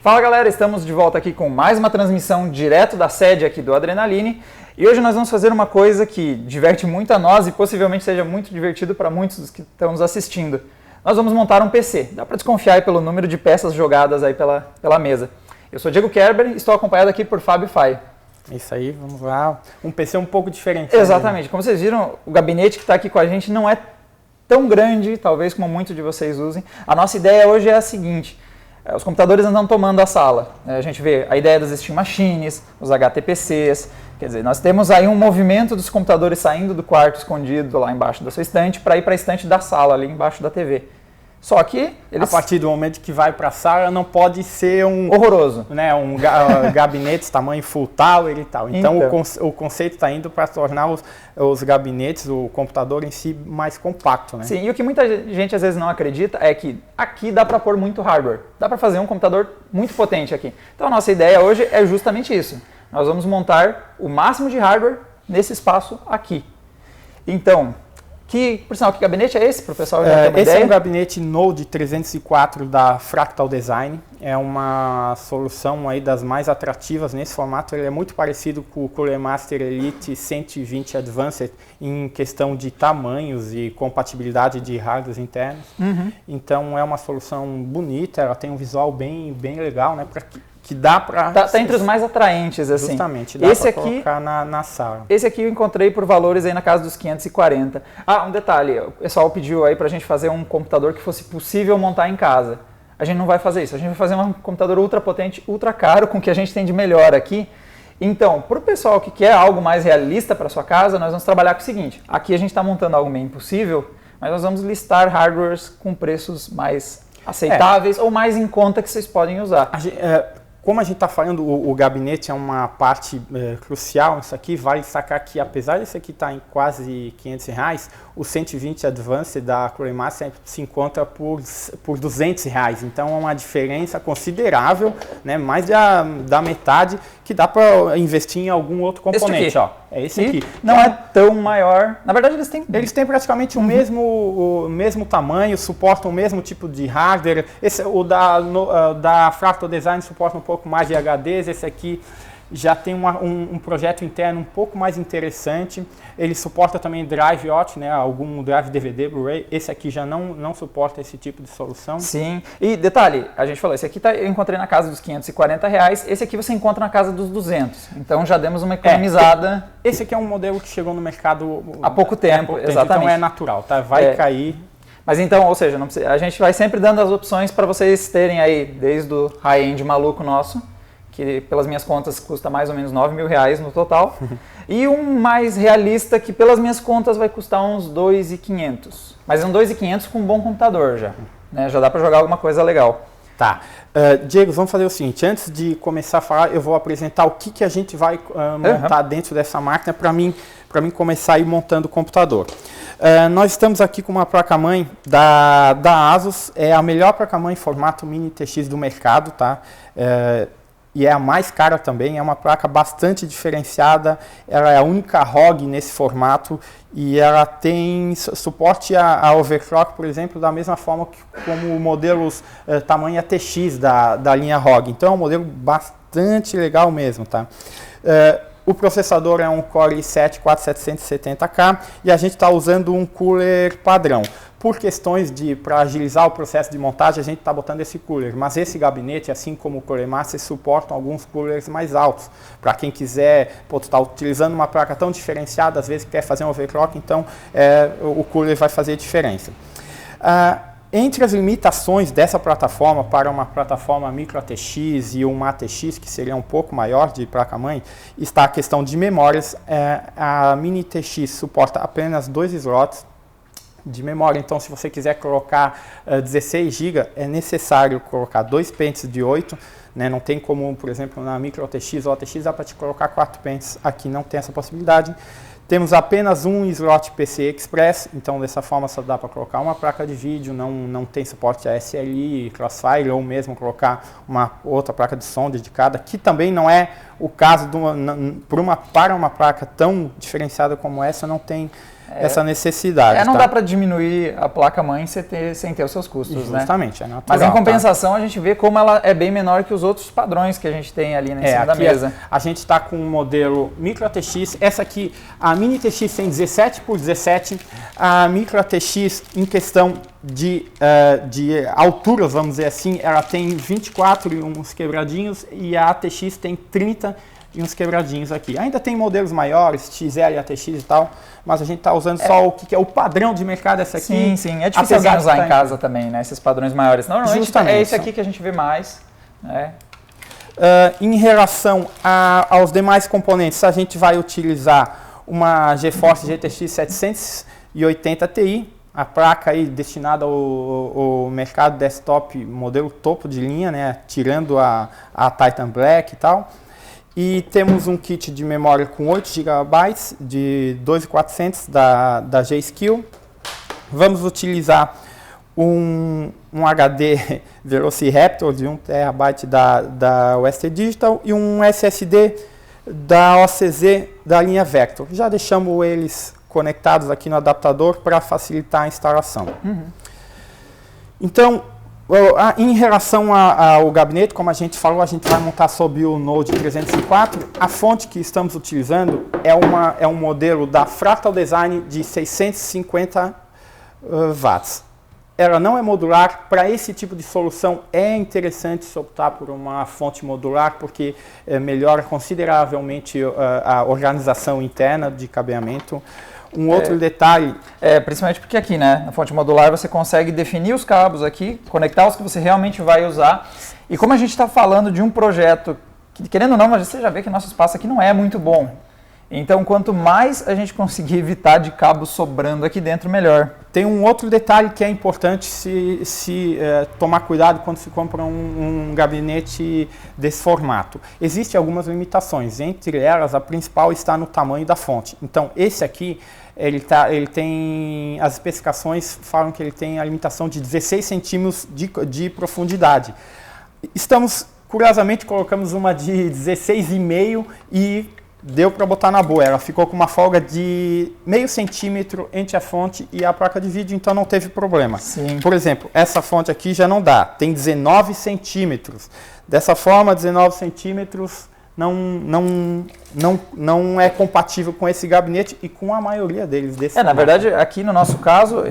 Fala galera, estamos de volta aqui com mais uma transmissão direto da sede aqui do Adrenaline e hoje nós vamos fazer uma coisa que diverte muito a nós e possivelmente seja muito divertido para muitos dos que estão nos assistindo. Nós vamos montar um PC, dá para desconfiar aí pelo número de peças jogadas aí pela mesa. Eu sou Diego Kerber e estou acompanhado aqui por Fábio Fai. Isso aí, vamos lá, um PC um pouco diferente. Exatamente, como vocês viram, o gabinete que está aqui com a gente não é tão grande, talvez como muitos de vocês usem. A nossa ideia hoje é a seguinte: os computadores andam tomando a sala. A gente vê a ideia das Steam Machines, os HTPCs, quer dizer, nós temos aí um movimento dos computadores saindo do quarto escondido lá embaixo da sua estante para ir para a estante da sala, ali embaixo da TV. Só que eles... A partir do momento que vai para a sala, não pode ser um... horroroso. Né, um gabinete tamanho full tower e tal. Então. O conceito está indo para tornar os gabinetes, o computador em si, mais compacto. Né? Sim, e o que muita gente às vezes não acredita é que aqui dá para pôr muito hardware. Dá para fazer um computador muito potente aqui. Então a nossa ideia hoje é justamente isso. Nós vamos montar o máximo de hardware nesse espaço aqui. Então... por sinal, que gabinete é esse, para o pessoal já ter uma esse ideia? É um gabinete Node 304 da Fractal Design. É uma solução aí das mais atrativas nesse formato. Ele é muito parecido com o Cooler Master Elite 120 Advanced em questão de tamanhos e compatibilidade de hardwares internos. Então é uma solução bonita, ela tem um visual bem legal, né? Que dá para... Tá entre os mais atraentes, assim. Justamente, dá para colocar na sala. Esse aqui eu encontrei por valores aí na casa dos 540. Um detalhe, o pessoal pediu aí pra gente fazer um computador que fosse possível montar em casa. A gente não vai fazer isso, a gente vai fazer um computador ultra potente, ultra caro, com o que a gente tem de melhor aqui. Então, para o pessoal que quer algo mais realista para sua casa, nós vamos trabalhar com o seguinte: aqui a gente está montando algo meio impossível, mas nós vamos listar hardwares com preços mais aceitáveis ou mais em conta que vocês podem usar. Como a gente está falando, o gabinete é uma parte crucial. Isso aqui vale destacar que, apesar desse aqui estar em quase R$500, o 120 Advanced da Cooler Master se encontra por R$200. Então é uma diferença considerável, né? Mais da metade, que dá para investir em algum outro componente. É esse aqui. Não é tão maior. Na verdade, eles têm praticamente o mesmo tamanho, suportam o mesmo tipo de hardware. O da Fractal Design suporta um pouco mais de HDs. Esse aqui já tem um projeto interno um pouco mais interessante. Ele suporta também drive OT, né, algum drive DVD, Blu-ray. Esse aqui já não suporta esse tipo de solução. Sim. E detalhe, a gente falou, esse aqui eu encontrei na casa dos R$540. Esse aqui você encontra na casa dos 200. Então já demos uma economizada. Esse aqui é um modelo que chegou no mercado há pouco tempo, exatamente. Então é natural, tá? Vai cair. Mas então, ou seja, a gente vai sempre dando as opções para vocês terem aí, desde o high-end maluco nosso, que pelas minhas contas custa mais ou menos R$9.000 no total, e um mais realista que pelas minhas contas vai custar uns R$2.500. Mas é um R$2.500 com um bom computador já, né? Já dá para jogar alguma coisa legal. Tá. Diego, vamos fazer o seguinte: antes de começar a falar, eu vou apresentar o que a gente vai montar dentro dessa máquina para mim começar a ir montando o computador. Nós estamos aqui com uma placa-mãe da Asus, é a melhor placa-mãe em formato mini TX do mercado, tá? E é a mais cara também, é uma placa bastante diferenciada, ela é a única ROG nesse formato e ela tem suporte a overclock, por exemplo, da mesma forma como modelos tamanho ATX da linha ROG. Então é um modelo bastante legal mesmo, tá? O processador é um Core i7 4770K e a gente está usando um cooler padrão. Por questões para agilizar o processo de montagem, a gente está botando esse cooler. Mas esse gabinete, assim como o Cooler Master, suportam alguns coolers mais altos. Para quem quiser, está utilizando uma placa tão diferenciada, às vezes quer fazer um overclock, então o cooler vai fazer diferença. Entre as limitações dessa plataforma para uma plataforma micro ATX e uma ATX, que seria um pouco maior de placa-mãe, está a questão de memórias. A Mini TX suporta apenas 2 slots de memória, então se você quiser colocar 16 GB, é necessário colocar 2 pentes de 8, né? Não tem como, por exemplo, na micro ATX ou ATX dá para te colocar 4 pentes, aqui não tem essa possibilidade. Temos apenas um slot PCI Express, então dessa forma só dá para colocar uma placa de vídeo, não tem suporte a SLI, Crossfire, ou mesmo colocar uma outra placa de som dedicada, que também não é o caso para uma placa tão diferenciada como essa, não tem essa necessidade. Não dá para diminuir a placa-mãe sem ter os seus custos, justamente, né? É natural, mas em compensação a gente vê como ela é bem menor que os outros padrões que a gente tem ali, né, em cima da mesa. A gente está com um modelo Micro ATX, essa aqui, a Mini TX tem 17 por 17, a Micro ATX em questão de alturas, vamos dizer assim, ela tem 24 e uns quebradinhos e a ATX tem 30 e uns quebradinhos aqui. Ainda tem modelos maiores, XL, ATX e tal, mas a gente está usando só o que é o padrão de mercado, essa aqui. Sim, é difícil alguém usar em casa também, né, esses padrões maiores. Normalmente justamente, é esse aqui que a gente vê mais, né? Em relação aos demais componentes, a gente vai utilizar uma GeForce GTX 780 Ti, a placa aí destinada ao mercado desktop, modelo topo de linha, né, tirando a Titan Black e tal. E temos um kit de memória com 8 GB de 2.400 da G.Skill. Vamos utilizar um HD Velociraptor de 1 TB da Western Digital e um SSD da OCZ da linha Vector. Já deixamos eles conectados aqui no adaptador para facilitar a instalação. Então, em relação ao gabinete, como a gente falou, a gente vai montar sob o Node 304. A fonte que estamos utilizando é um modelo da Fractal Design de 650 watts. Ela não é modular. Para esse tipo de solução é interessante se optar por uma fonte modular, porque melhora consideravelmente a organização interna de cabeamento. Um outro detalhe... principalmente porque aqui, né, na fonte modular você consegue definir os cabos aqui, conectar os que você realmente vai usar. E como a gente está falando de um projeto, que, querendo ou não, mas você já vê que nosso espaço aqui não é muito bom. Então, quanto mais a gente conseguir evitar de cabos sobrando aqui dentro, melhor. Tem um outro detalhe que é importante se tomar cuidado quando se compra um gabinete desse formato. Existem algumas limitações, entre elas a principal está no tamanho da fonte. Então, esse aqui, ele tem, as especificações falam que ele tem a limitação de 16 centímetros de profundidade. Curiosamente, colocamos uma de 16,5 e deu para botar na boa. Ela ficou com uma folga de meio centímetro entre a fonte e a placa de vídeo, então não teve problema. Sim. Por exemplo, essa fonte aqui já não dá, tem 19 centímetros. Dessa forma, 19 centímetros não é compatível com esse gabinete e com a maioria deles. Na verdade, aqui no nosso caso,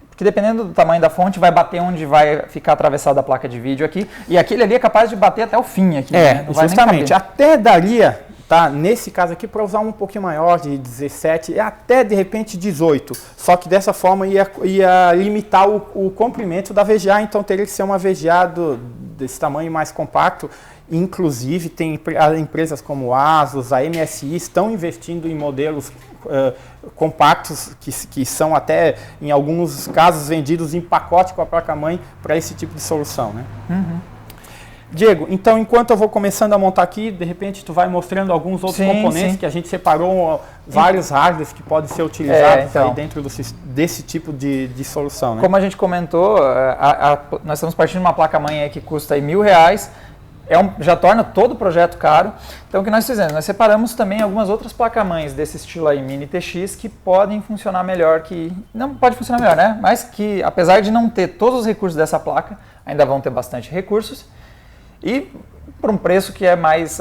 porque dependendo do tamanho da fonte, vai bater onde vai ficar atravessada a placa de vídeo aqui, e aquele ali é capaz de bater até o fim aqui. Né? Não justamente. Até daria... Tá, nesse caso aqui, para usar um pouquinho maior, de 17 e até de repente 18. Só que dessa forma ia limitar o comprimento da VGA, então teria que ser uma VGA desse tamanho mais compacto. Inclusive, tem empresas como a Asus, a MSI, estão investindo em modelos compactos que são até, em alguns casos, vendidos em pacote com a placa-mãe para esse tipo de solução, né? Diego, então enquanto eu vou começando a montar aqui, de repente tu vai mostrando alguns outros componentes que a gente separou, vários hardwares que podem ser utilizados aí dentro desse tipo de solução, né? Como a gente comentou, nós estamos partindo de uma placa-mãe que custa aí R$1.000, já torna todo o projeto caro. Então o que nós fizemos? Nós separamos também algumas outras placas-mães desse estilo aí, Mini TX, que podem funcionar melhor, não pode funcionar melhor, né? Mas que apesar de não ter todos os recursos dessa placa, ainda vão ter bastante recursos. E por um preço que é mais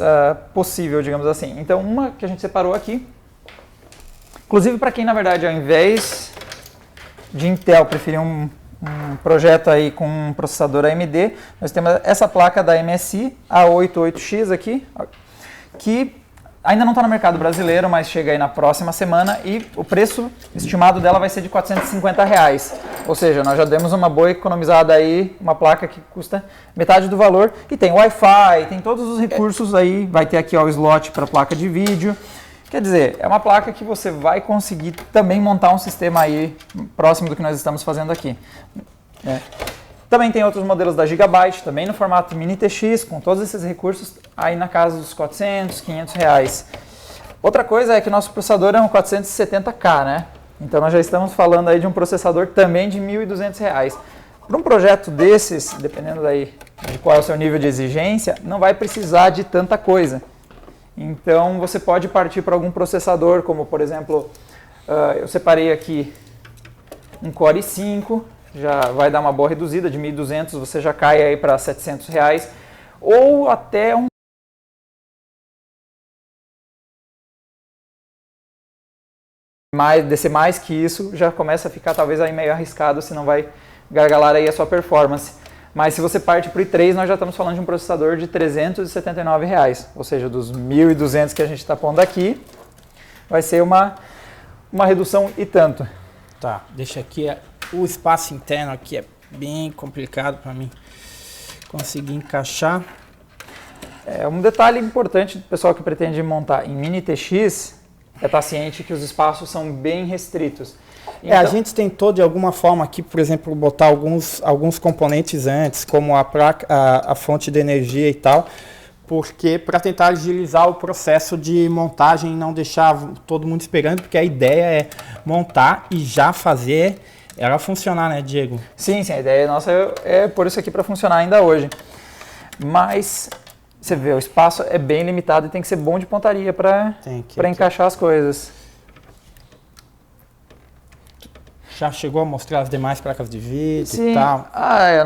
possível, digamos assim. Então, uma que a gente separou aqui, inclusive para quem, na verdade, ao invés de Intel, preferir um projeto aí com um processador AMD, nós temos essa placa da MSI, a 88X aqui, que ainda não está no mercado brasileiro, mas chega aí na próxima semana e o preço estimado dela vai ser de R$450. Ou seja, nós já demos uma boa economizada aí, uma placa que custa metade do valor. E tem Wi-Fi, tem todos os recursos aí, vai ter aqui ó, o slot para placa de vídeo. Quer dizer, é uma placa que você vai conseguir também montar um sistema aí próximo do que nós estamos fazendo aqui. Também tem outros modelos da Gigabyte, também no formato Mini TX, com todos esses recursos, aí na casa dos R$400, R$500. Outra coisa é que nosso processador é um 470K, né? Então nós já estamos falando aí de um processador também de R$1.200. Para um projeto desses, dependendo daí de qual é o seu nível de exigência, não vai precisar de tanta coisa. Então você pode partir para algum processador, como por exemplo Eu separei aqui um Core i5, já vai dar uma boa reduzida, de 1.200 você já cai aí para R$700, ou até um descer mais que isso, já começa a ficar talvez aí meio arriscado, senão vai gargalar aí a sua performance. Mas se você parte para o i3, nós já estamos falando de um processador de R$379, ou seja, dos 1.200 que a gente está pondo aqui, vai ser uma redução e tanto. Tá, deixa aqui, o espaço interno aqui é bem complicado para mim conseguir encaixar. Um detalhe importante do pessoal que pretende montar em Mini TX é estar ciente que os espaços são bem restritos. Então, a gente tentou de alguma forma aqui, por exemplo, botar alguns componentes antes, como a placa, a fonte de energia e tal, porque para tentar agilizar o processo de montagem e não deixar todo mundo esperando, porque a ideia é montar e já fazer ela funcionar, né, Diego? Sim, a ideia nossa é pôr isso aqui para funcionar ainda hoje. Mas você vê, o espaço é bem limitado e tem que ser bom de pontaria para encaixar as coisas. Já chegou a mostrar as demais placas de vídeo Sim. e tal?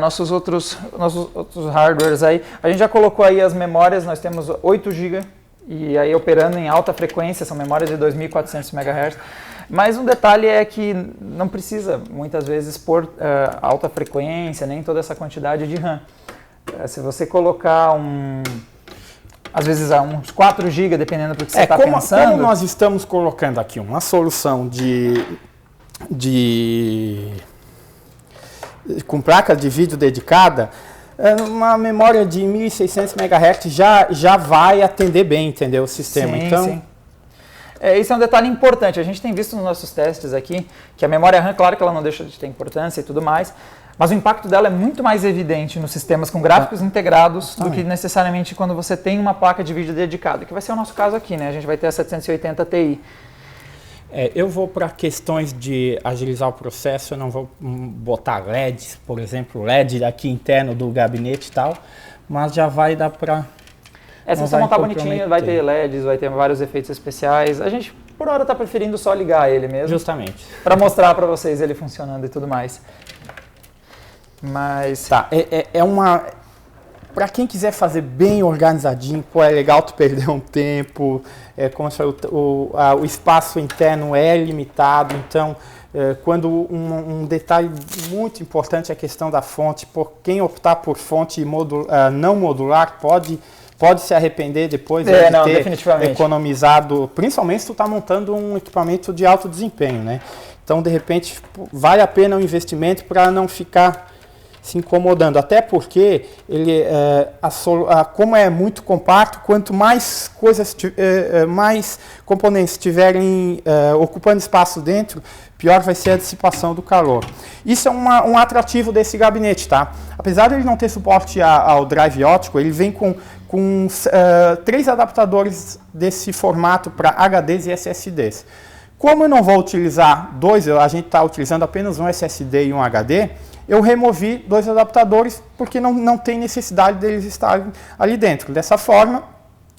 Nossos outros hardwares aí. A gente já colocou aí as memórias, nós temos 8 GB e aí operando em alta frequência, são memórias de 2.400 MHz. Mas um detalhe é que não precisa muitas vezes pôr alta frequência, nem toda essa quantidade de RAM. Se você colocar às vezes uns 4 GB, dependendo do que você está pensando. Como nós estamos colocando aqui uma solução com placa de vídeo dedicada, uma memória de 1.600 MHz já vai atender bem, entendeu, o sistema. Sim, então, sim. Esse é um detalhe importante. A gente tem visto nos nossos testes aqui que a memória RAM, claro que ela não deixa de ter importância e tudo mais, mas o impacto dela é muito mais evidente nos sistemas com gráficos integrados do que necessariamente quando você tem uma placa de vídeo dedicada, que vai ser o nosso caso aqui, né? A gente vai ter a 780 Ti. Eu vou para questões de agilizar o processo, eu não vou botar LEDs, por exemplo, LED aqui interno do gabinete e tal, mas já vai dar para... Se você montar bonitinho, vai ter LEDs, vai ter vários efeitos especiais. A gente, por hora, está preferindo só ligar ele mesmo. Justamente. Para mostrar para vocês ele funcionando e tudo mais. Mas... Tá, para quem quiser fazer bem organizadinho, é legal tu perder um tempo, como o espaço interno é limitado, então quando um detalhe muito importante é a questão da fonte, por quem optar por fonte não modular pode se arrepender depois de ter economizado, principalmente se tu está montando um equipamento de alto desempenho, né? Então, de repente, vale a pena o investimento para não ficar se incomodando, até porque como é muito compacto, quanto mais mais componentes estiverem ocupando espaço dentro, pior vai ser a dissipação do calor. Isso é um atrativo desse gabinete, tá? Apesar de ele não ter suporte ao drive óptico, ele vem com 3 adaptadores desse formato para HDs e SSDs. Como eu não vou utilizar dois, a gente está utilizando apenas um SSD e um HD, eu removi 2 adaptadores porque não tem necessidade deles estarem ali dentro. Dessa forma,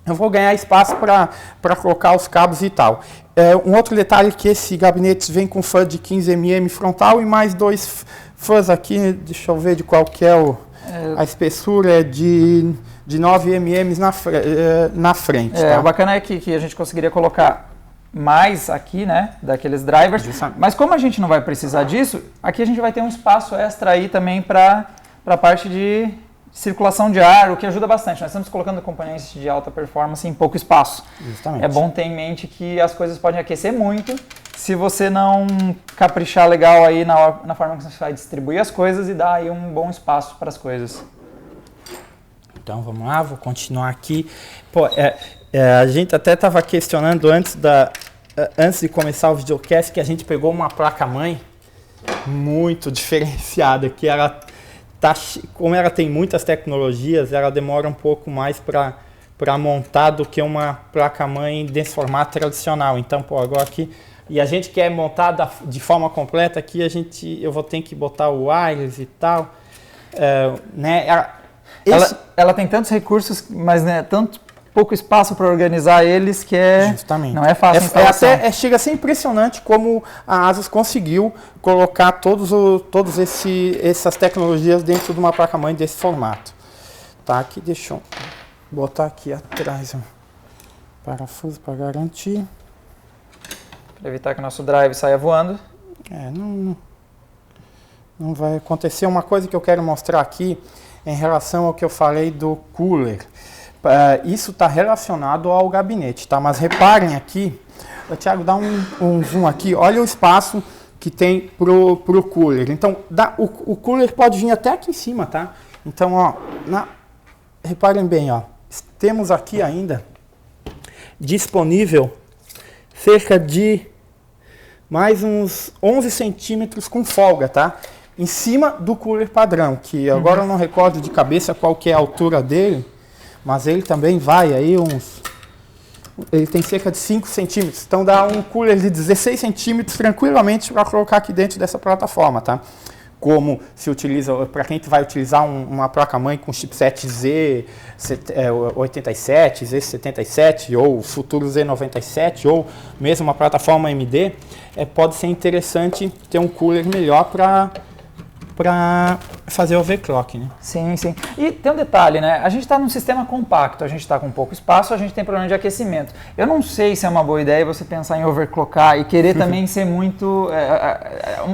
eu vou ganhar espaço para colocar os cabos e tal. Um outro detalhe é que esse gabinete vem com fã de 15 mm frontal e mais 2 fãs aqui, deixa eu ver de qual que é a espessura, é de 9 mm na frente. Tá? O bacana é que a gente conseguiria colocar mais aqui, né, daqueles drivers, mas como a gente não vai precisar disso, aqui a gente vai ter um espaço extra aí também para a parte de circulação de ar, o que ajuda bastante. Nós estamos colocando componentes de alta performance em pouco espaço. Justamente. É bom ter em mente que as coisas podem aquecer muito se você não caprichar legal aí na forma que você vai distribuir as coisas e dar aí um bom espaço para as coisas. Então vamos lá, vou continuar aqui. A gente até estava questionando antes de começar o videocast que a gente pegou uma placa-mãe muito diferenciada, que ela como ela tem muitas tecnologias, ela demora um pouco mais para montar do que uma placa-mãe desse formato tradicional. Então, agora aqui, e a gente quer montar de forma completa aqui, eu vou ter que botar o wireless e tal, né? Ela tem tantos recursos, mas né, pouco espaço para organizar eles, que Justamente. Não é fácil a instalação. Chega a ser impressionante como a ASUS conseguiu colocar todas essas tecnologias dentro de uma placa-mãe desse formato. Tá, aqui, deixa eu botar aqui atrás um parafuso para garantir. Para evitar que o nosso drive saia voando. Não vai acontecer. Uma coisa que eu quero mostrar aqui em relação ao que eu falei do cooler. Isso está relacionado ao gabinete, tá? Mas reparem aqui, Thiago, dá um zoom aqui, olha o espaço que tem pro cooler. Então, o cooler pode vir até aqui em cima, tá? Então, ó, reparem bem, ó, temos aqui ainda disponível cerca de mais uns 11 centímetros com folga, tá? Em cima do cooler padrão, que agora eu não recordo de cabeça qual que é a altura dele, mas ele também vai aí ele tem cerca de 5 centímetros, então dá um cooler de 16 centímetros tranquilamente para colocar aqui dentro dessa plataforma, tá? Como se utiliza, para quem vai utilizar uma placa-mãe com chipset Z87, Z77 ou futuro Z97 ou mesmo uma plataforma AMD, pode ser interessante ter um cooler melhor para fazer overclock, né? Sim, sim. E tem um detalhe, né? A gente está num sistema compacto, a gente está com pouco espaço, a gente tem problema de aquecimento. Eu não sei se é uma boa ideia você pensar em overclockar e querer também ser muito...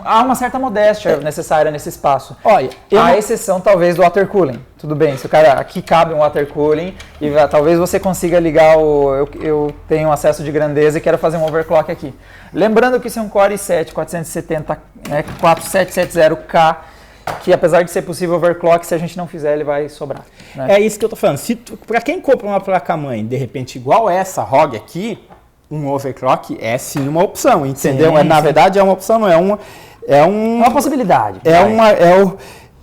há uma certa modéstia necessária nesse espaço. Olha, a exceção talvez do water cooling. Tudo bem, se o cara aqui cabe um water cooling e talvez você consiga ligar eu tenho acesso de grandeza e quero fazer um overclock aqui. Lembrando que isso é um Core i7 4770K, que apesar de ser possível overclock, se a gente não fizer, ele vai sobrar. Né? É isso que eu tô falando. Para quem compra uma placa-mãe, de repente, igual essa ROG aqui, um overclock é sim uma opção, entendeu? Sim, na verdade, é uma opção, não é uma... É uma possibilidade.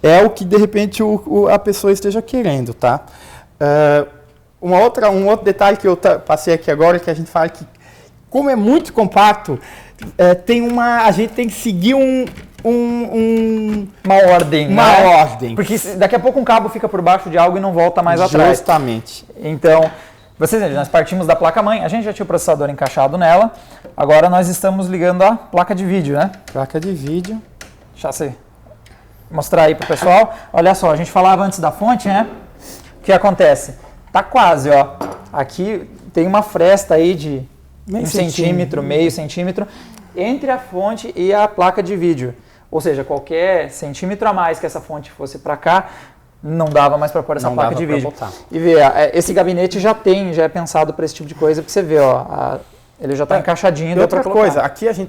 É o que, de repente, a pessoa esteja querendo, tá? Um outro detalhe que eu passei aqui agora, que a gente fala que, como é muito compacto, a gente tem que seguir uma ordem, ordem. Porque daqui a pouco um cabo fica por baixo de algo e não volta mais atrás. Justamente. Então, vocês veem, nós partimos da placa-mãe, a gente já tinha o processador encaixado nela, agora nós estamos ligando a placa de vídeo, né? Placa de vídeo. Deixa eu mostrar aí pro pessoal. Olha só, a gente falava antes da fonte, né? O que acontece? Tá quase, ó. Aqui tem uma fresta aí de meio centímetro, entre a fonte e a placa de vídeo. Ou seja, qualquer centímetro a mais que essa fonte fosse para cá, não dava mais para pôr essa placa de vídeo. E vê, esse gabinete já é pensado para esse tipo de coisa, porque você vê, ó, ele já está encaixadinho. E outra coisa, aqui a gente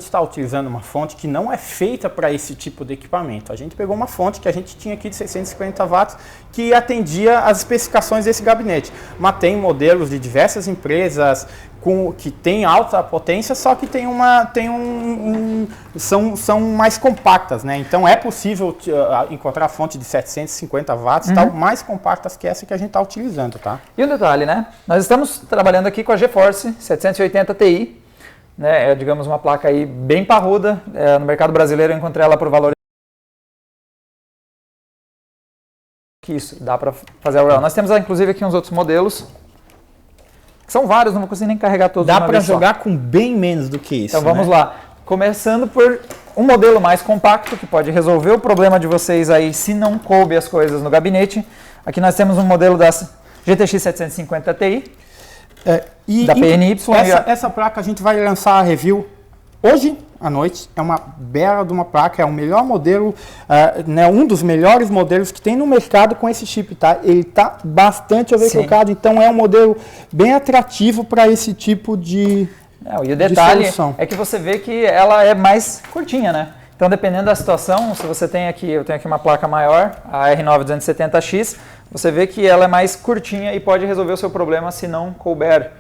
está utilizando uma fonte que não é feita para esse tipo de equipamento. A gente pegou uma fonte que a gente tinha aqui de 650 watts que atendia às especificações desse gabinete. Mas tem modelos de diversas empresas que tem alta potência, só que são mais compactas, né? Então é possível encontrar fonte de 750 watts, tal, mais compactas que essa que a gente está utilizando, tá? E um detalhe, né? Nós estamos trabalhando aqui com a GeForce 780 Ti, né? Digamos uma placa aí bem parruda, no mercado brasileiro eu encontrei ela por valor que isso, dá para fazer a Nós temos inclusive aqui uns outros modelos. São vários, não vou conseguir nem carregar todos. Dá para jogar com bem menos do que isso. Então vamos lá. Começando por um modelo mais compacto, que pode resolver o problema de vocês aí se não coube as coisas no gabinete. Aqui nós temos um modelo da GTX 750 Ti, da PNY. Essa placa a gente vai lançar a review hoje à noite. É uma bela de uma placa, é o melhor modelo, um dos melhores modelos que tem no mercado com esse chip, tá? Ele tá bastante overclockado, então é um modelo bem atrativo para esse tipo de e o detalhe é que você vê que ela é mais curtinha, né? Então, dependendo da situação, se você tem aqui, eu tenho aqui uma placa maior, a R9 270X, você vê que ela é mais curtinha e pode resolver o seu problema se não couber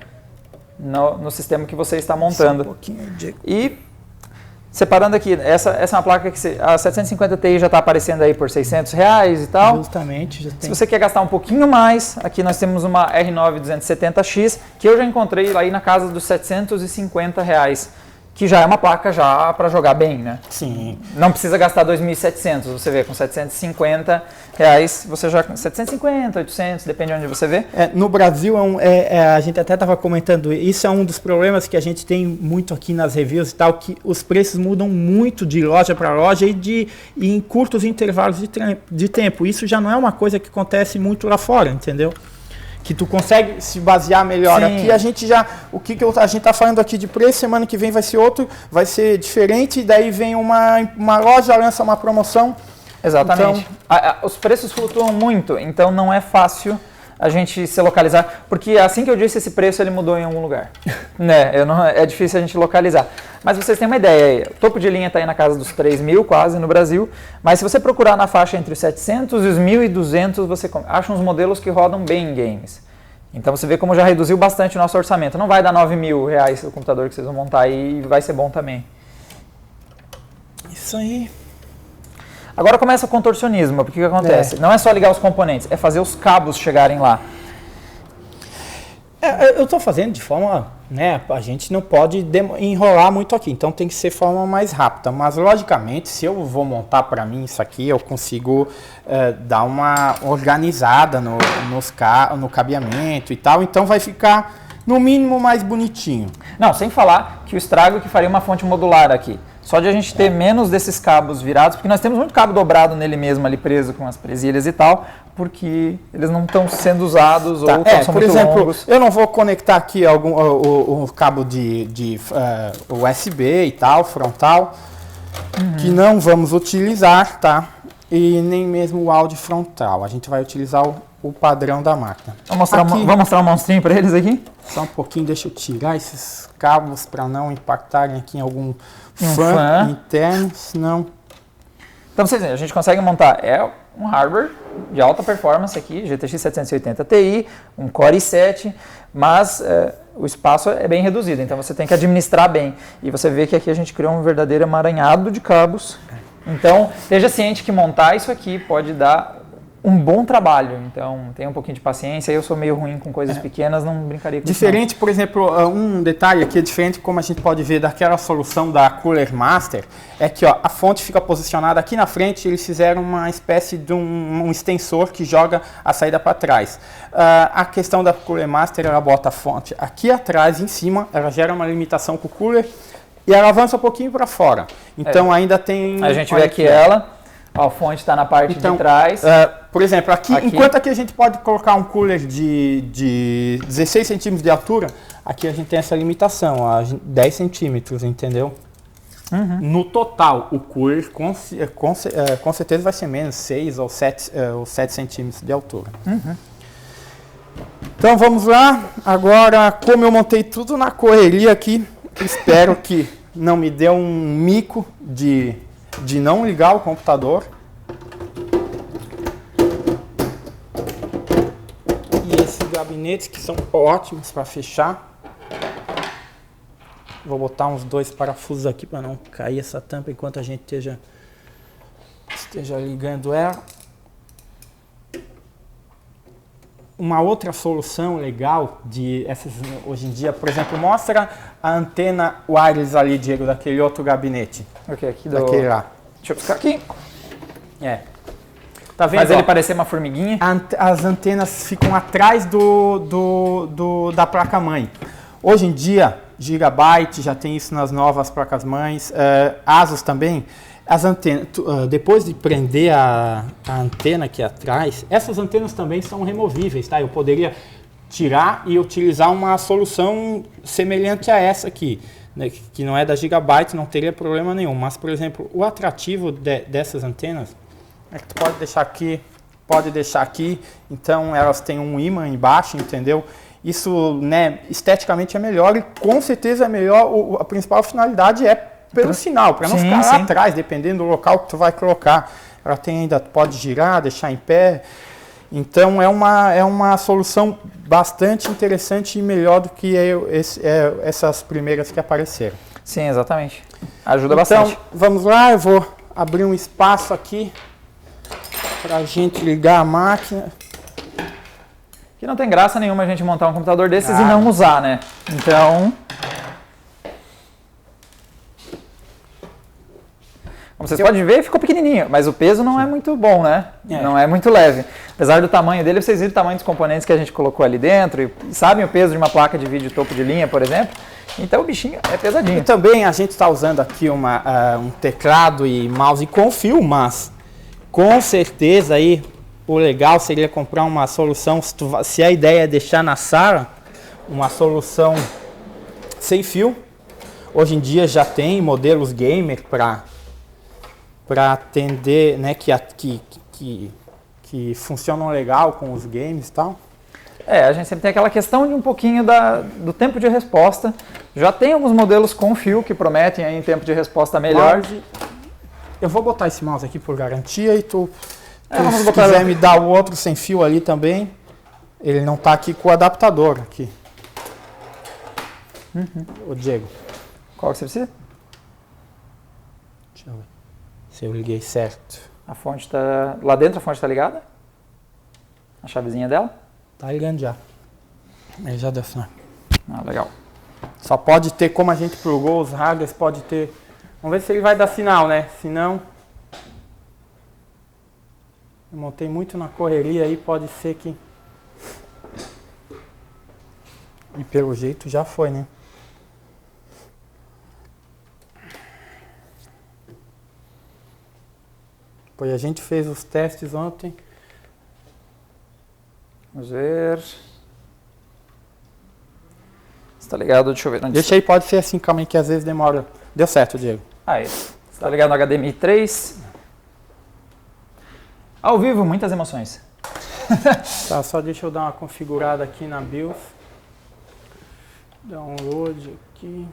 no sistema que você está montando. Um pouquinho de... E separando aqui, essa é uma placa que a 750 Ti já está aparecendo aí por R$600 e tal. Justamente, já tem. Se você quer gastar um pouquinho mais, aqui nós temos uma R9 270X, que eu já encontrei aí na casa dos R$750, que já é uma placa já para jogar bem, né? Sim. Não precisa gastar 2.700, você vê, com R$750, você já... 750, 800, depende de onde você vê. No Brasil, a gente até estava comentando, isso é um dos problemas que a gente tem muito aqui nas reviews e tal, que os preços mudam muito de loja para loja e em curtos intervalos de tempo. Isso já não é uma coisa que acontece muito lá fora, entendeu? Que tu consegue se basear melhor. Sim. Aqui a gente já, a gente está falando aqui de preço, semana que vem vai ser outro, vai ser diferente, e daí vem uma loja, lança uma promoção. Exatamente. Então, os preços flutuam muito, então não é fácil a gente se localizar, porque assim que eu disse, esse preço ele mudou em algum lugar. Né? É difícil a gente localizar. Mas vocês têm uma ideia aí, o topo de linha está aí na casa dos 3.000 quase no Brasil, mas se você procurar na faixa entre os 700 e os 1.200, você acha uns modelos que rodam bem em games. Então você vê como já reduziu bastante o nosso orçamento. Não vai dar R$9.000 o computador que vocês vão montar aí, e vai ser bom também. Isso aí. Agora começa o contorcionismo, porque o que acontece? Não é só ligar os componentes, é fazer os cabos chegarem lá. Eu estou fazendo de forma, né, a gente não pode enrolar muito aqui, então tem que ser forma mais rápida, mas logicamente se eu vou montar para mim isso aqui, eu consigo dar uma organizada no cabeamento e tal, então vai ficar no mínimo mais bonitinho. Não, sem falar que o estrago que faria uma fonte modular aqui. Só de a gente ter menos desses cabos virados, porque nós temos muito cabo dobrado nele mesmo, ali preso com as presilhas e tal, porque eles não estão sendo usados ou são muito longos. Eu não vou conectar aqui o cabo de USB e tal, frontal, que não vamos utilizar, tá? E nem mesmo o áudio frontal. A gente vai utilizar o padrão da máquina. Vamos mostrar um monstrinho para eles aqui? Só um pouquinho, deixa eu tirar esses cabos para não impactarem aqui em algum fã interno, senão... Então vocês veem, a gente consegue montar um hardware de alta performance aqui, GTX 780 Ti, um Core i7, mas o espaço é bem reduzido, então você tem que administrar bem. E você vê que aqui a gente criou um verdadeiro emaranhado de cabos. Então, esteja ciente que montar isso aqui pode dar um bom trabalho, então tenha um pouquinho de paciência. Eu sou meio ruim com coisas pequenas, não brincaria com diferente, isso, por exemplo, um detalhe aqui é diferente, como a gente pode ver daquela solução da Cooler Master, é que a fonte fica posicionada aqui na frente, eles fizeram uma espécie de um extensor que joga a saída para trás. A questão da Cooler Master, ela bota a fonte aqui atrás, em cima, ela gera uma limitação com o cooler e ela avança um pouquinho para fora. Então ainda tem... A gente vê aqui a fonte está na parte de trás. Por exemplo, aqui, enquanto aqui a gente pode colocar um cooler de 16 centímetros de altura, aqui a gente tem essa limitação, 10 centímetros, entendeu? No total, o cooler com certeza vai ser menos 6 ou 7 centímetros de altura. Então vamos lá. Agora, como eu montei tudo na correria aqui, espero que não me dê um mico de não ligar o computador. E esses gabinetes que são ótimos para fechar. Vou botar uns 2 parafusos aqui para não cair essa tampa enquanto a gente esteja ligando ela. Uma outra solução legal hoje em dia, por exemplo, mostra a antena wireless ali, Diego, daquele outro gabinete. Aqui daquele lá. Deixa eu buscar aqui. Tá vendo? Faz ele parecer uma formiguinha. As antenas ficam atrás da placa-mãe. Hoje em dia, Gigabyte já tem isso nas novas placas-mães, Asus também. As antenas, depois de prender a antena aqui atrás, essas antenas também são removíveis, tá? Eu poderia tirar e utilizar uma solução semelhante a essa aqui, né? Que não é da Gigabyte, não teria problema nenhum. Mas, por exemplo, o atrativo dessas antenas é que tu pode deixar aqui, então elas têm um ímã embaixo, entendeu? Isso, né, esteticamente é melhor e com certeza é melhor, a principal finalidade é pelo sinal, para não ficar lá atrás, dependendo do local que tu vai colocar. Ela pode girar, deixar em pé. Então é uma solução bastante interessante e melhor do que essas primeiras que apareceram. Sim, exatamente. Ajuda bastante. Então, vamos lá, eu vou abrir um espaço aqui para a gente ligar a máquina. Que não tem graça nenhuma a gente montar um computador desses e não usar, né? Então... Como vocês podem ver, ficou pequenininho, mas o peso não é muito bom, né? Não é muito leve. Apesar do tamanho dele, vocês viram o tamanho dos componentes que a gente colocou ali dentro e sabem o peso de uma placa de vídeo topo de linha, por exemplo. Então o bichinho é pesadinho. E também a gente está usando aqui um teclado e mouse com fio, mas com certeza aí o legal seria comprar uma solução, se a ideia é deixar na sala, uma solução sem fio. Hoje em dia já tem modelos gamer para atender, né, que funcionam legal com os games e tal. A gente sempre tem aquela questão de um pouquinho do tempo de resposta. Já tem alguns modelos com fio que prometem aí tempo de resposta melhor. Eu vou botar esse mouse aqui por garantia e se quiser me dar o outro sem fio ali também. Ele não está aqui com o adaptador aqui. Ô Diego. Qual que você precisa? Deixa eu ver se eu liguei certo. A fonte está... Lá dentro a fonte está ligada? A chavezinha dela? Tá ligando já. Ele já deu sinal. Legal. Só pode ter, como a gente plugou os hardwares, pode ter... Vamos ver se ele vai dar sinal, né? Se não... Eu montei muito na correria aí, pode ser que... E pelo jeito já foi, né? Pois a gente fez os testes ontem. Vamos ver. Está ligado? Deixa eu ver. Deixa aí, pode ser assim, calma aí, que às vezes demora. Deu certo, Diego. Aí. Está ligado no HDMI 3. Ao vivo, muitas emoções. Tá, só deixa eu dar uma configurada aqui na BIOS. Download aqui.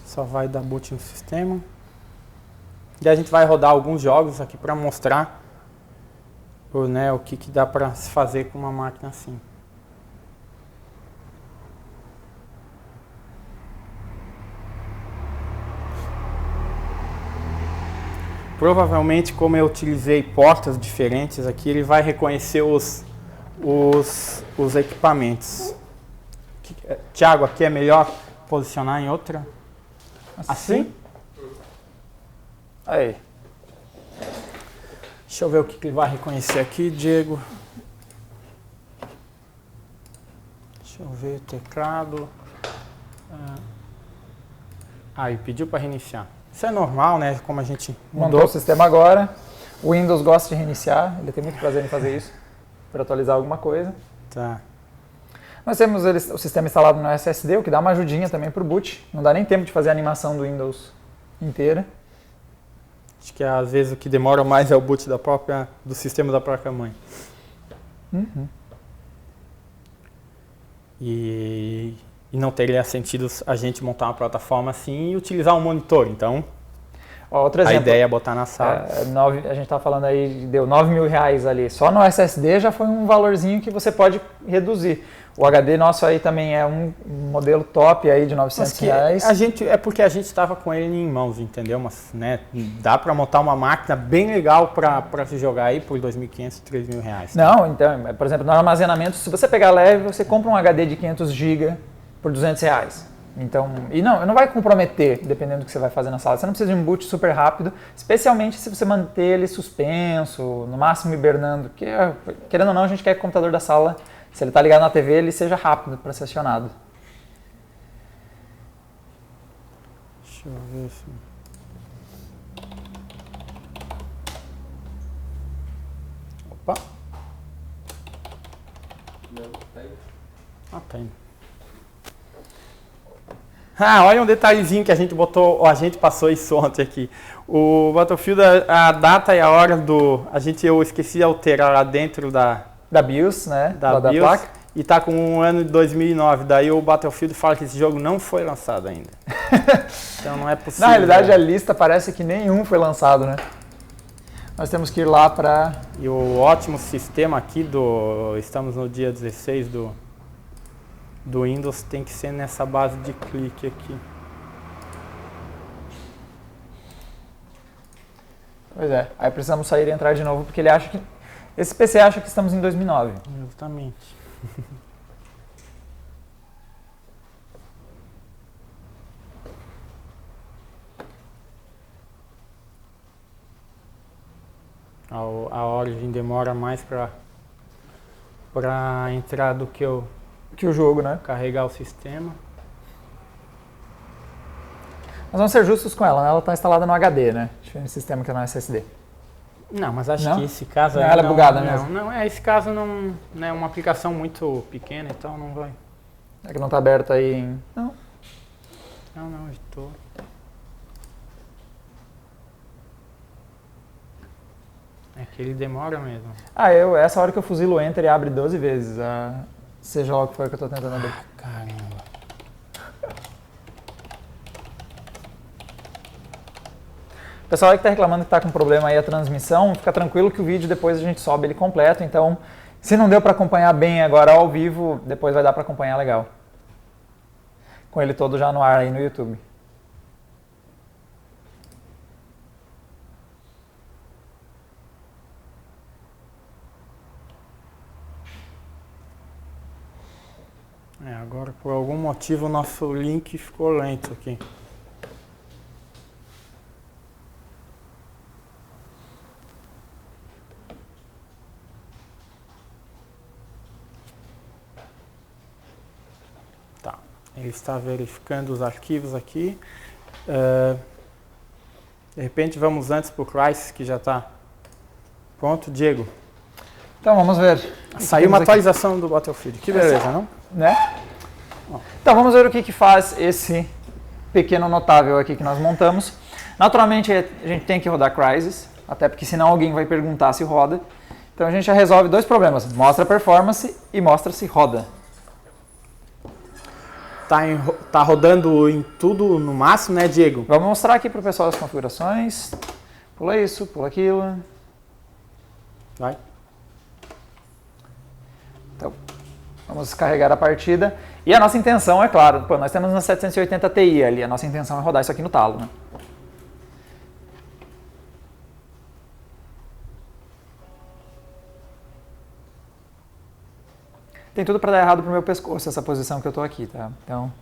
Só vai dar boot no sistema. E a gente vai rodar alguns jogos aqui para mostrar o que dá para se fazer com uma máquina assim. Provavelmente, como eu utilizei portas diferentes aqui, ele vai reconhecer os equipamentos. Thiago, aqui é melhor posicionar em outra? Assim? Aí. Deixa eu ver o que ele vai reconhecer aqui, Diego. Deixa eu ver, teclado. Aí, pediu para reiniciar. Isso é normal, né? Como a gente mudou o sistema agora. O Windows gosta de reiniciar, ele tem muito prazer em fazer isso, para atualizar alguma coisa. Tá. Nós temos o sistema instalado no SSD, o que dá uma ajudinha também para o boot. Não dá nem tempo de fazer a animação do Windows inteira. Acho que às vezes o que demora mais é o boot do sistema da própria mãe. E não teria sentido a gente montar uma plataforma assim e utilizar um monitor. Então, outro exemplo, a ideia é botar na sala. A gente estava falando aí, deu R$9.000 ali. Só no SSD já foi um valorzinho que você pode reduzir. O HD nosso aí também é um modelo top aí de R$900. É porque a gente estava com ele em mãos, entendeu? Mas, né, dá para montar uma máquina bem legal para se jogar aí por R$2.500, R$3.000. Não, então, por exemplo, no armazenamento, se você pegar leve, você compra um HD de 500 GB por R$200. Então, e não vai comprometer, dependendo do que você vai fazer na sala. Você não precisa de um boot super rápido, especialmente se você manter ele suspenso, no máximo hibernando. Porque, querendo ou não, a gente quer que o computador da sala, se ele está ligado na TV, ele seja rápido para ser acionado. Deixa eu ver se... Opa! Tá indo. Olha um detalhezinho que a gente botou, a gente passou isso ontem aqui. O Battlefield, a data e a hora eu esqueci de alterar lá dentro da BIOS, né? Da BIOS, placa. E tá com um ano de 2009. Daí o Battlefield fala que esse jogo não foi lançado ainda. Então não é possível. Na realidade, a lista parece que nenhum foi lançado, né? Nós temos que ir lá para... E o ótimo sistema aqui estamos no dia 16 do Windows, tem que ser nessa base de clique aqui. Pois é, aí precisamos sair e entrar de novo, porque ele acha que... Esse PC acha que estamos em 2009. Exatamente. A Origin demora mais para entrar do que o jogo, né? Carregar o sistema. Mas vamos ser justos com ela, né? Ela está instalada no HD, né? Diferente do sistema que é no SSD. Não, mas acho que esse caso... Não, ela é bugada mesmo. Não, esse caso não é uma aplicação muito pequena, então não vai. É que não está aberto aí em... Não. Não, estou... É que ele demora mesmo. Essa hora que eu fuzilo o Enter e abre 12 vezes, seja lá o que for que eu estou tentando abrir. Caramba. O pessoal aí que está reclamando que está com problema aí a transmissão, fica tranquilo que o vídeo depois a gente sobe ele completo, então se não deu para acompanhar bem agora ao vivo, depois vai dar para acompanhar legal. Com ele todo já no ar aí no YouTube. Agora por algum motivo o nosso link ficou lento aqui. Tá, ele está verificando os arquivos aqui. De repente vamos antes para o Crysis, que já está pronto. Diego. Então vamos ver. Saiu uma atualização do Battlefield, que beleza, não? Né? Então vamos ver o que faz esse pequeno notável aqui que nós montamos. Naturalmente a gente tem que rodar Crysis, até porque senão alguém vai perguntar se roda. Então a gente já resolve dois problemas, mostra a performance e mostra se roda. Tá rodando em tudo no máximo, né, Diego? Vamos mostrar aqui para o pessoal as configurações. Pula isso, pula aquilo. Vai. Então, vamos carregar a partida. E a nossa intenção, é claro, nós temos uma 780 Ti ali, a nossa intenção é rodar isso aqui no talo, né? Tem tudo para dar errado pro meu pescoço essa posição que eu tô aqui, tá? Então,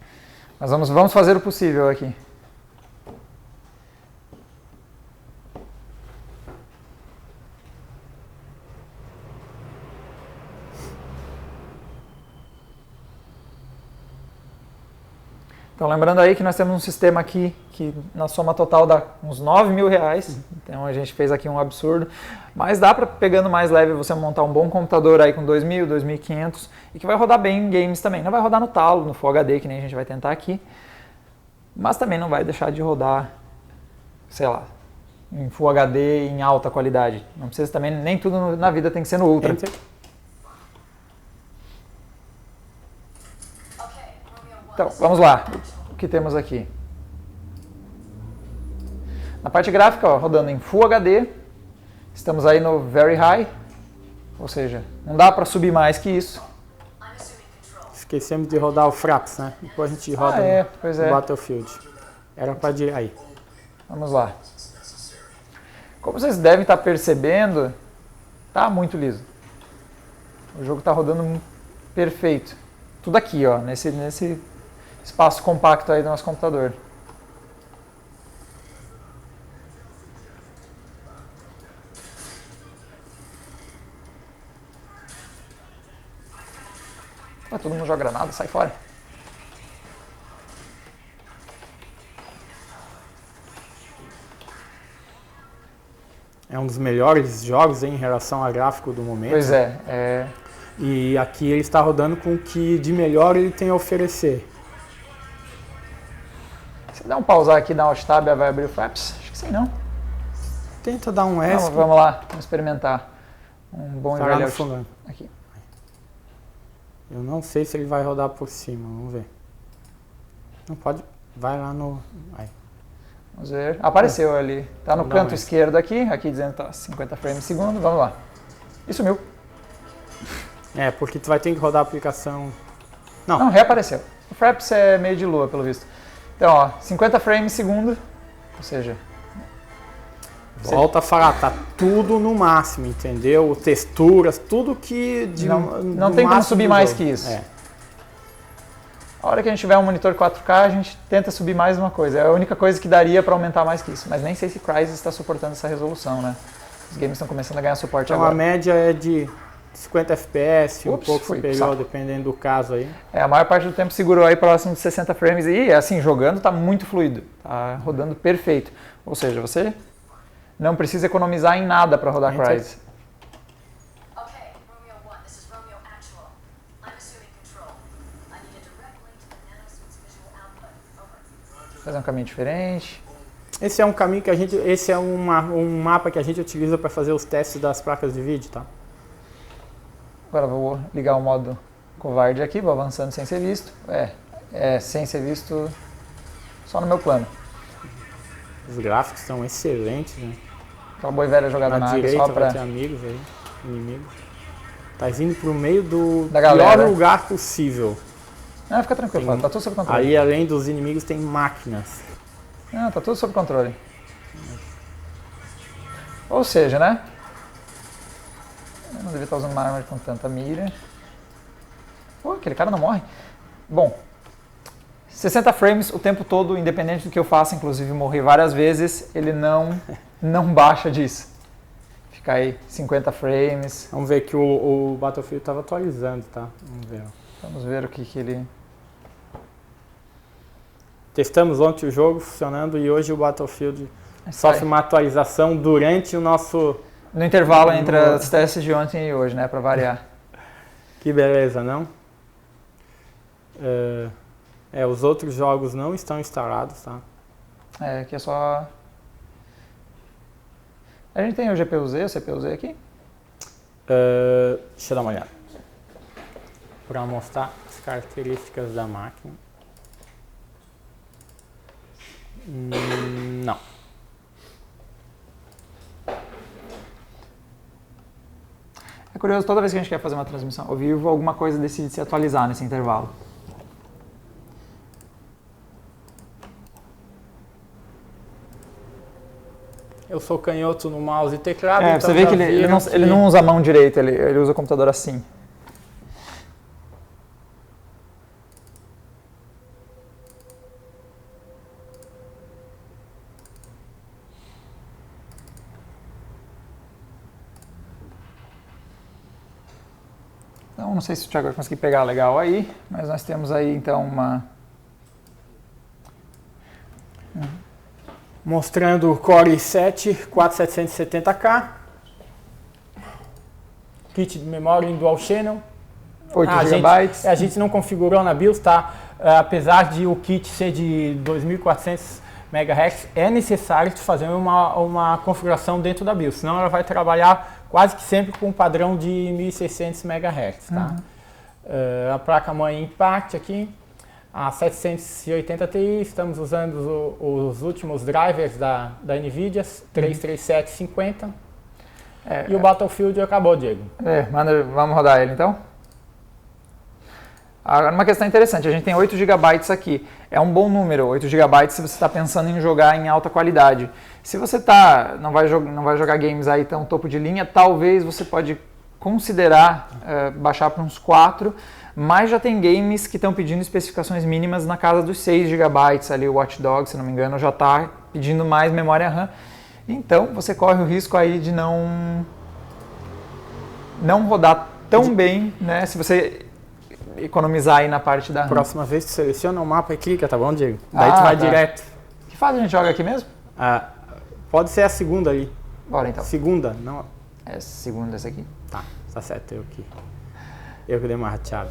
mas vamos fazer o possível aqui. Então, lembrando aí que nós temos um sistema aqui que na soma total dá uns R$9.000, então a gente fez aqui um absurdo, mas dá para, pegando mais leve, você montar um bom computador aí com 2.000, 2.500 e que vai rodar bem em games também. Não vai rodar no talo, no Full HD, que nem a gente vai tentar aqui, mas também não vai deixar de rodar, sei lá, em Full HD em alta qualidade. Não precisa também, nem tudo na vida tem que ser no Ultra. Então, vamos lá. O que temos aqui? Na parte gráfica, ó, rodando em Full HD. Estamos aí no Very High. Ou seja, não dá para subir mais que isso. Esquecemos de rodar o Fraps, né? Depois a gente roda no Battlefield. Era para ir aí. Vamos lá. Como vocês devem estar percebendo, tá muito liso. O jogo está rodando perfeito. Tudo aqui, ó, nesse espaço compacto aí do nosso computador. Todo mundo joga granada, sai fora. É um dos melhores jogos em relação a gráfico do momento. Pois é. E aqui ele está rodando com o que de melhor ele tem a oferecer. Se der um pausar aqui, dar um Alt Tab, vai abrir o Fraps? Acho que sim, não? Tenta dar um S. Vamos lá, vamos experimentar. Um bom tá velho aqui. Eu não sei se ele vai rodar por cima, vamos ver. Não pode, vai lá no... Aí. Vamos ver, apareceu ali. Tá no canto esquerdo aqui dizendo que tá 50 frames por segundo, vamos lá. E sumiu. É, porque tu vai ter que rodar a aplicação... Não, reapareceu. O Fraps é meio de lua, pelo visto. Então, ó, 50 frames por segundo, ou seja... Volta a falar, tá tudo no máximo, entendeu? Texturas, tudo que... Não tem como subir mais que isso. A hora que a gente tiver um monitor 4K, a gente tenta subir mais uma coisa. É a única coisa que daria para aumentar mais que isso. Mas nem sei se Crysis está suportando essa resolução, né? Os games estão começando a ganhar suporte então, agora. A média é de 50 FPS, um pouco superior, dependendo do caso aí. A maior parte do tempo segurou aí próximo de 60 frames e, assim, jogando tá muito fluido. Tá rodando perfeito. Ou seja, você não precisa economizar em nada para rodar Crysis. Fazer um caminho diferente. Esse é um caminho que esse é um mapa que a gente utiliza para fazer os testes das placas de vídeo, tá? Agora vou ligar o modo covarde aqui, vou avançando sem ser visto. Sem ser visto só no meu plano. Os gráficos estão excelentes, né? Aquela boa e velha jogada na água direita só pra... vai ter amigos aí, inimigos. Tá indo pro meio do pior lugar possível. Não, fica tranquilo, tá tudo sob controle. Aí, além dos inimigos, tem máquinas. Não, tá tudo sob controle. Ou seja, né? Eu não devia estar usando uma arma com tanta mira. Pô, aquele cara não morre. Bom, 60 frames o tempo todo, independente do que eu faça, inclusive morri várias vezes, ele não baixa disso. Fica aí 50 frames. Vamos ver que o Battlefield estava atualizando, tá? Vamos ver. Vamos ver o que ele... Testamos ontem o jogo funcionando e hoje o Battlefield sofre uma atualização durante o nosso... No intervalo entre os testes de ontem e hoje, né? Para variar. Que beleza, não? Os outros jogos não estão instalados, tá? Aqui é só... A gente tem o GPU-Z, o CPU-Z aqui? Deixa eu dar uma olhada. Para mostrar as características da máquina. Não. É curioso, toda vez que a gente quer fazer uma transmissão ao vivo, alguma coisa decide se atualizar nesse intervalo. Eu sou canhoto no mouse e teclado. Então você vê que ele não usa a mão direita, ele usa o computador assim. Então, não sei se o Thiago vai conseguir pegar legal aí, mas nós temos aí então uma... Mostrando o Core i7 4770K. Kit de memória em Dual Channel. 8 GB. A gente não configurou na BIOS, tá? Apesar de o kit ser de 2400 MHz, é necessário fazer uma configuração dentro da BIOS, senão ela vai trabalhar quase que sempre com um padrão de 1600 MHz, tá? A placa-mãe Impact aqui, a 780 Ti, estamos usando os últimos drivers da NVIDIA, 33750. E o Battlefield acabou, Diego. Vamos rodar ele então? Agora, uma questão interessante, a gente tem 8 GB aqui, é um bom número, 8 GB se você está pensando em jogar em alta qualidade. Se você não vai jogar games aí tão topo de linha, talvez você pode considerar baixar para uns 4, mas já tem games que estão pedindo especificações mínimas na casa dos 6 GB, ali o Watch Dogs, se não me engano, já está pedindo mais memória RAM. Então, você corre o risco aí de não rodar tão bem, né, se você economizar aí na parte da RAM. Próxima vez tu seleciona o mapa e clica, tá bom, Diego? Daí tu vai direto. Que fase a gente joga aqui mesmo? Pode ser a segunda ali. Bora então. Segunda, não. É segunda essa aqui. Tá certo, eu que dei uma rateada.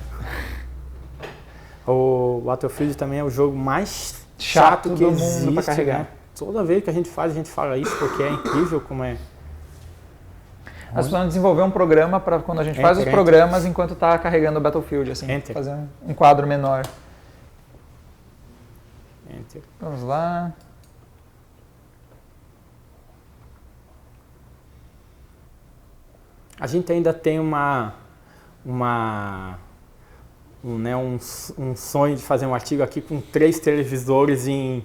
O Battlefield também é o jogo mais chato que do existe, mundo para carregar. né? Toda vez que a gente fala isso porque é incrível como é. Nós precisamos desenvolver um programa para quando a gente faz os programas enquanto está carregando o Battlefield, assim, fazer um quadro menor. Vamos lá. A gente ainda tem um sonho de fazer um artigo aqui com 3 televisores em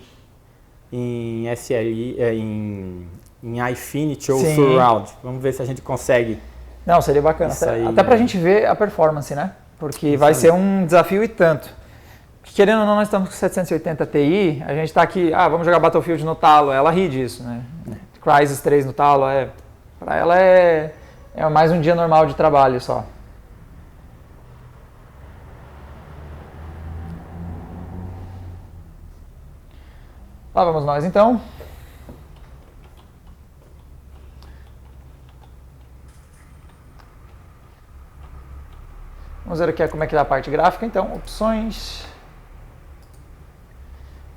SLI, em em Infinity ou Sim. Surround. Vamos ver se a gente consegue. Não, seria bacana. Até pra gente ver a performance, né? Porque vai ser um desafio e tanto. Querendo ou não, nós estamos com 780 Ti, a gente está aqui, vamos jogar Battlefield no talo, ela ri disso, né? Crysis 3 no talo, para ela é mais um dia normal de trabalho só. Lá vamos nós então. Vamos ver aqui como é que dá a parte gráfica, então, opções.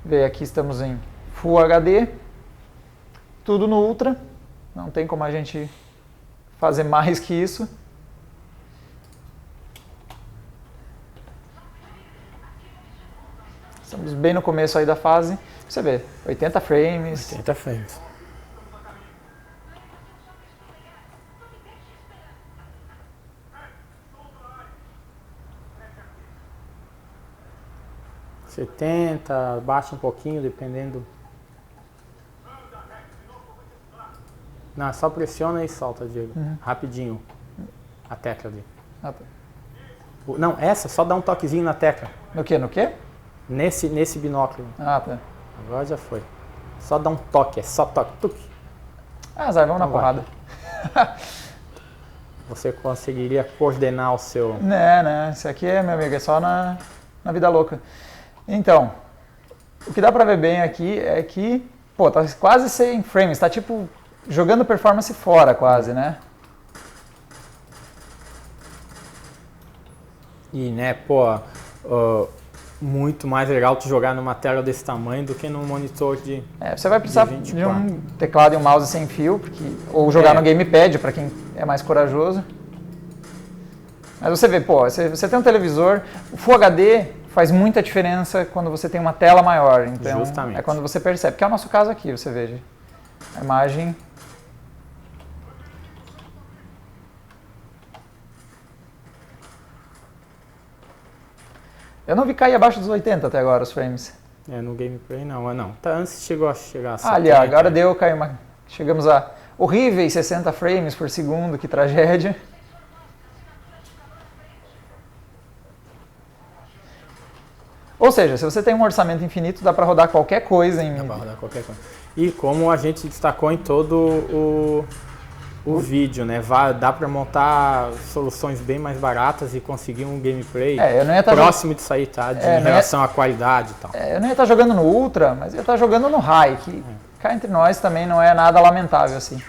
Ver aqui estamos em Full HD, tudo no Ultra, não tem como a gente fazer mais que isso. Estamos bem no começo aí da fase, você vê, 80 frames. 80 frames. ,70, baixa um pouquinho, dependendo. Não, só pressiona e solta, Diego. Rapidinho. A tecla ali. Tá. Não, essa, só dá um toquezinho na tecla. No quê? No quê? Nesse binóculo. Ah, tá. Agora já foi. Só dá um toque, é só toque. Tuque. Zé, vamos na porrada. Você conseguiria coordenar o seu... Não, isso aqui meu amigo, é só na vida louca. Então, o que dá pra ver bem aqui é que, pô, tá quase 100 frames, tá tipo jogando performance fora quase, né? E, né, pô, muito mais legal tu jogar numa tela desse tamanho do que num monitor de... Você vai precisar de um teclado e um mouse sem fio, ou jogar no gamepad pra quem é mais corajoso. Mas você vê, pô, você tem um televisor, o Full HD faz muita diferença quando você tem uma tela maior, então justamente. É quando você percebe, que é o nosso caso aqui, você veja. A imagem... Eu não vi cair abaixo dos 80 até agora os frames. No gameplay não. Tá, antes chegou a chegar a 70. Ali, agora deu, caiu uma... Chegamos a horríveis 60 frames por segundo, que tragédia. Ou seja, se você tem um orçamento infinito, dá para rodar qualquer coisa em... Dá para rodar qualquer coisa. E como a gente destacou em todo o vídeo, né? Dá para montar soluções bem mais baratas e conseguir um gameplay próximo disso aí, tá? Em relação à qualidade e tal. Eu não ia estar jogando no Ultra, mas ia estar jogando no High, que cá entre nós também não é nada lamentável assim.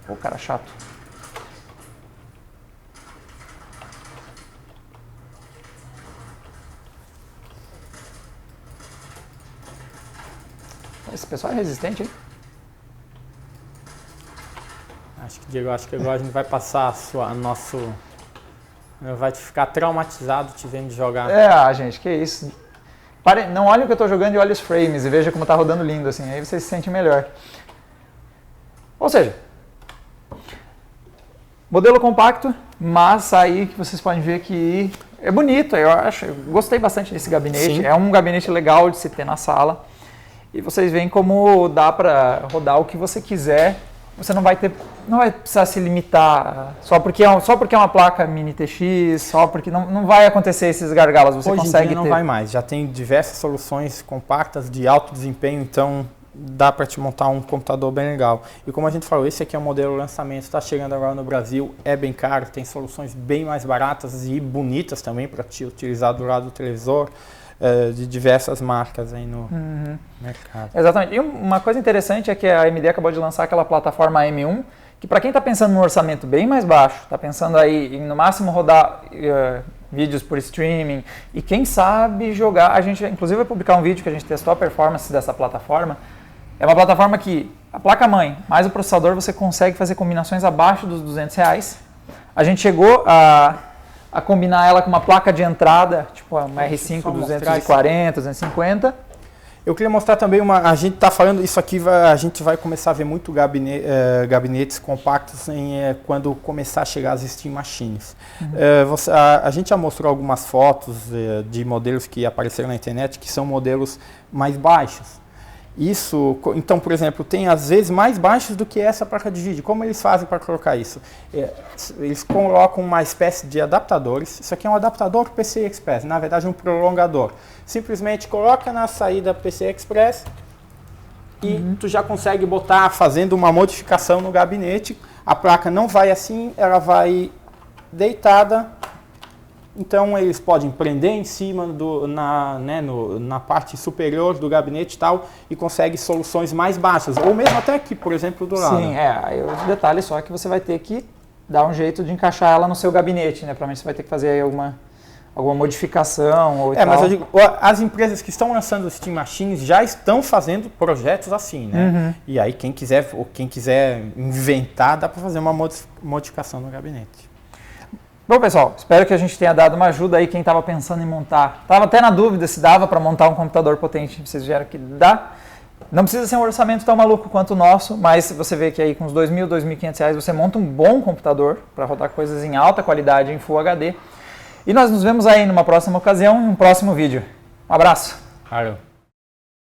Pô, cara chato. Esse pessoal é resistente, hein? Acho que agora a gente vai passar vai te ficar traumatizado te vendo jogar. Gente, que isso. Não olhem o que eu estou jogando e olhem os frames e veja como está rodando lindo, assim, aí você se sente melhor. Ou seja, modelo compacto, mas aí que vocês podem ver que é bonito, eu gostei bastante desse gabinete. Sim. É um gabinete legal de se ter na sala. E vocês veem como dá para rodar o que você quiser. Você não vai precisar se limitar só porque é uma placa mini TX, só porque não vai acontecer esses gargalos. Você Hoje consegue em dia não vai mais. Já tem diversas soluções compactas de alto desempenho, então dá para te montar um computador bem legal. E como a gente falou, esse aqui é o modelo lançamento, está chegando agora no Brasil, é bem caro, tem soluções bem mais baratas e bonitas também para te utilizar do lado do televisor. De diversas marcas aí no mercado. Exatamente. E uma coisa interessante é que a AMD acabou de lançar aquela plataforma M1, que para quem está pensando num orçamento bem mais baixo, está pensando aí em no máximo rodar vídeos por streaming e quem sabe jogar, a gente inclusive vai publicar um vídeo que a gente testou a performance dessa plataforma. É uma plataforma que a placa-mãe mais o processador você consegue fazer combinações abaixo dos R$200. A gente chegou a combinar ela com uma placa de entrada, tipo uma R5 240, 250. Eu queria mostrar também a gente está falando, isso aqui a gente vai começar a ver muito gabinetes compactos quando começar a chegar as Steam Machines. A gente já mostrou algumas fotos de modelos que apareceram na internet, que são modelos mais baixos. Então, por exemplo, tem às vezes mais baixos do que essa placa de vídeo. Como eles fazem para colocar isso? Eles colocam uma espécie de adaptadores. Isso aqui é um adaptador PCI Express, na verdade um prolongador. Simplesmente coloca na saída PCI Express e tu já consegue botar fazendo uma modificação no gabinete. A placa não vai assim, ela vai deitada. Então eles podem prender em cima na parte superior do gabinete e tal, e consegue soluções mais baixas, ou mesmo até aqui, por exemplo, do lado. Sim, aí os detalhes só que você vai ter que dar um jeito de encaixar ela no seu gabinete, né? Provavelmente você vai ter que fazer aí alguma modificação ou tal. Mas eu digo, as empresas que estão lançando Steam Machines já estão fazendo projetos assim, né? E aí quem quiser inventar, dá para fazer uma modificação no gabinete. Bom, pessoal, espero que a gente tenha dado uma ajuda aí quem estava pensando em montar. Estava até na dúvida se dava para montar um computador potente. Vocês viram que dá. Não precisa ser um orçamento tão maluco quanto o nosso, mas você vê que aí com uns R$2.000, R$2.500 você monta um bom computador para rodar coisas em alta qualidade, em Full HD. E nós nos vemos aí numa próxima ocasião, em um próximo vídeo. Um abraço! Valeu!